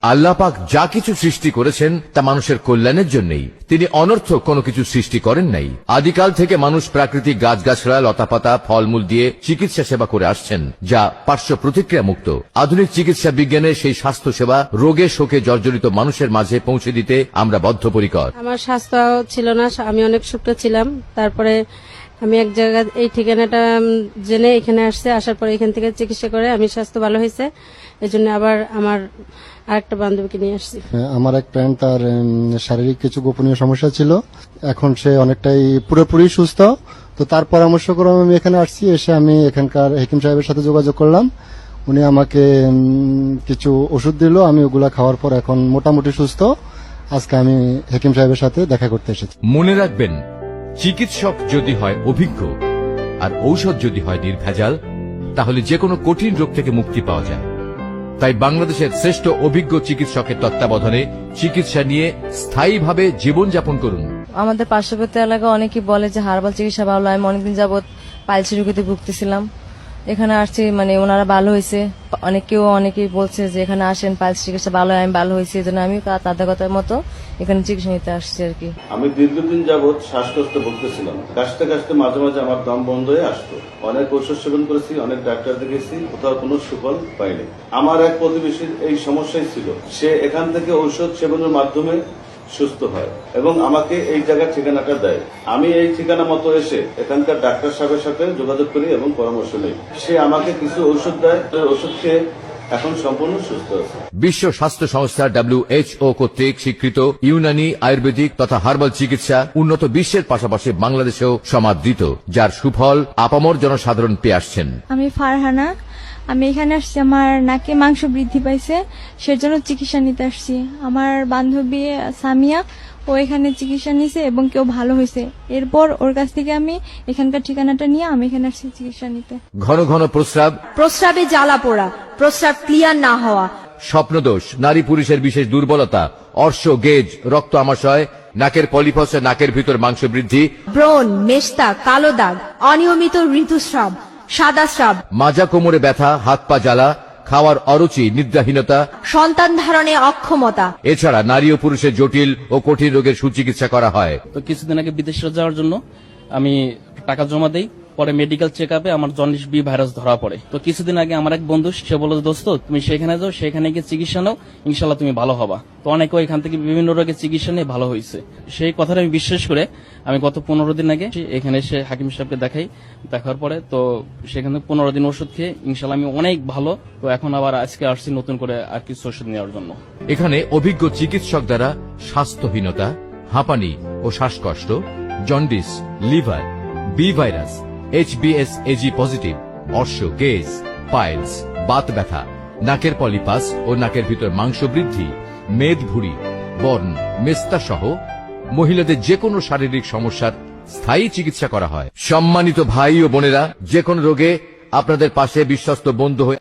আল্লাহ পাক যা কিছু সৃষ্টি করেছেন তা মানুষের কল্যাণের জন্যই। তিনি অনর্থক কোনো কিছু সৃষ্টি করেন নাই। আদিকাল থেকে মানুষ প্রাকৃতিক গাছগাছড়া, লতাপাতা, ফলমূল দিয়ে চিকিৎসা সেবা করে আসছেন, যা পার্শ্ব প্রতিক্রিয়া মুক্ত। আধুনিক চিকিৎসা বিজ্ঞানের সেই স্বাস্থ্য সেবা রোগে শোকে জর্জরিত মানুষের মাঝে পৌঁছে দিতে আমরা বদ্ধপরিকর। আমার স্বাস্থ্য ছিল না, আমি অনেক সুস্থ ছিলাম। তারপরে আমি এক জায়গায় এই ঠিকানাটা জেনে এখানে আসার পরে এখান থেকে চিকিৎসা করে আমি স্বাস্থ্য ভালো হয়েছে। এই জন্য আবার আমার আরেকটা বান্ধবীকে নিয়ে আসছি। আমার এক ফ্রেন্ড, তার শারীরিক কিছু গোপনীয় সমস্যা ছিল, এখন সে অনেকটাই পুরোপুরি সুস্থ। তো তার পরামর্শ করে আমি এখানে আসছি। এসে আমি এখানকার হেকিম সাহেবের সাথে যোগাযোগ করলাম। উনি আমাকে কিছু ওষুধ দিল, আমি ওগুলা খাওয়ার পর এখন মোটামুটি সুস্থ। আজকে আমি হেকিম সাহেবের সাথে দেখা করতে এসেছি। মনে রাখবেন, চিকিৎসক যদি হয় অভিজ্ঞ আর ঔষধ যদি হয় নির্ভেজাল, তাহলে যে কোনো কঠিন রোগ থেকে মুক্তি পাওয়া যায়। তাই বাংলাদেশের শ্রেষ্ঠ অভিজ্ঞ চিকিৎসকের তত্ত্বাবধানে চিকিৎসা নিয়ে স্থায়ীভাবে জীবনযাপন করুন। আমাদের পার্শ্ববর্তী এলাকা অনেকেই বলে যে হার্বাল চিকিৎসা ভালো। আমি অনেকদিন যাবৎ পাইলসি রোগীতে ভুগতেছিলাম, এখানে আসছি, ওনারা ভালো হয়েছে। অনেকেই বলছে যে এখানে আসেন, পাইলস চিকিৎসা ভালো হয়, আমি ভালো হয়েছে। এই জন্য আমি তাদের কথার মতো এখানে চিকিৎসা নিতে আসছি আর কি। আমি দীর্ঘদিন যাবৎ শ্বাসকষ্ট ভুগতেছিলাম। কাশতে কাশতে মাঝে মাঝে আমার দম বন্ধ হয়ে আসতো। অনেক ওষুধ সেবন করেছি, অনেক ডাক্তার দেখেছি, কোথাও কোনো সুফল পাইনি। আমার এক প্রতিবেশীর এই সমস্যাই ছিল। সে এখান থেকে ঔষধ সেবনের মাধ্যমে সুস্থ হয় এবং আমাকে এই জায়গার ঠিকানাটা দেয়। আমি এই ঠিকানা মতো এসে এখানকার ডাক্তার সাহেবের সাথে যোগাযোগ করি এবং পরামর্শ নেই। সে আমাকে কিছু ওষুধ দেয়, ওষুধ খেয়ে এখন সম্পূর্ণ সুস্থ আছে। বিশ্ব স্বাস্থ্য সংস্থা WHO কর্তৃক স্বীকৃত ইউনানি, আয়ুর্বেদিক তথা হার্বাল চিকিৎসা উন্নত বিশ্বের পাশাপাশি বাংলাদেশেও সমাদৃত, যার সুফল আপামর জনসাধারণ পেয়ে আসছেন। আমি ফারহানা, আমি এখানে আসছি, আমার নাকে মাংস বৃদ্ধি পাইছে, সেজন্য চিকিৎসা নিতে আসছি। আমার বান্ধবী সামিয়া, ও এখানে চিকিৎসা নিছে এবং কেউ ভালো হয়েছে। এরপর ওর কাছ থেকে আমি এখানকার ঠিকানাটা নিয়ে আমি এখানে আসছি চিকিৎসা নিতে। ঘন ঘন প্রস্রাব, প্রস্রাবে জ্বালা পোড়া, প্রস্রাব ক্লিয়ার না হওয়া, স্বপ্নদোষ, নারী পুরুষের বিশেষ দুর্বলতা, অর্শ, গেজ, রক্ত আমাশয়, নাকের পলিপসে নাকের ভিতর মাংস বৃদ্ধি, ব্রণ, মেস্তা, কালো দাগ, অনিয়মিত ঋতুস্রাব, সাদা স্রাব, মাজা কোমরে ব্যথা, হাত পা জ্বালা, খাওয়ার অরুচি, নিদ্রাহীনতা, সন্তান ধারণে অক্ষমতা। এছাড়া নারী ও পুরুষের জটিল ও কঠিন রোগের সুচিকিৎসা করা হয়। তো কিছুদিন আগে বিদেশে যাওয়ার জন্য আমি টাকা জমা দেই, পরে মেডিকেল চেক আপে আমার জন্ডিস বি ভাইরাস ধরা পড়ে। তো কিছুদিন আগে আমার এক বন্ধু, সে বলল, দোস্ত তুমি সেখানে যাও, সেখানে গিয়ে চিকিৎসা নাও, ইনশাল্লাহ তুমি ভালো হবা। তো অনেকে এখান থেকে বিভিন্ন রোগের চিকিৎসা নিয়ে ভালো হয়েছে। সেই কথাটা আমি বিশ্বাস করে আমি গত 15 দিন আগে এখানে এসে হাকিম সাহেবকে দেখার পরে তো সেখানে 15 দিন ওষুধ খেয়ে ইনশাল্লাহ আমি অনেক ভালো। তো এখন আবার আজকে আসছি নতুন করে আর কিছু ওষুধ নেওয়ার জন্য। এখানে অভিজ্ঞ চিকিৎসক দ্বারা স্বাস্থ্যহীনতা, হাঁপানি ও শ্বাসকষ্ট, jaundice, liver, B virus, HBsAg positive, অর্শ, গেজ, পাইলস, বাত ব্যথা, নাকের পলিপাস ও নাকের ভিতর মাংস বৃদ্ধি, মেদ ভুঁড়ি, বর্ণ, মেস্তা সহ মহিলাদের যে কোনো শারীরিক সমস্যার স্থায়ী চিকিৎসা করা হয়। সম্মানিত ভাই ও বোনেরা, যে কোনো রোগে আপনাদের পাশে বিশ্বস্ত বন্ধু হয়ে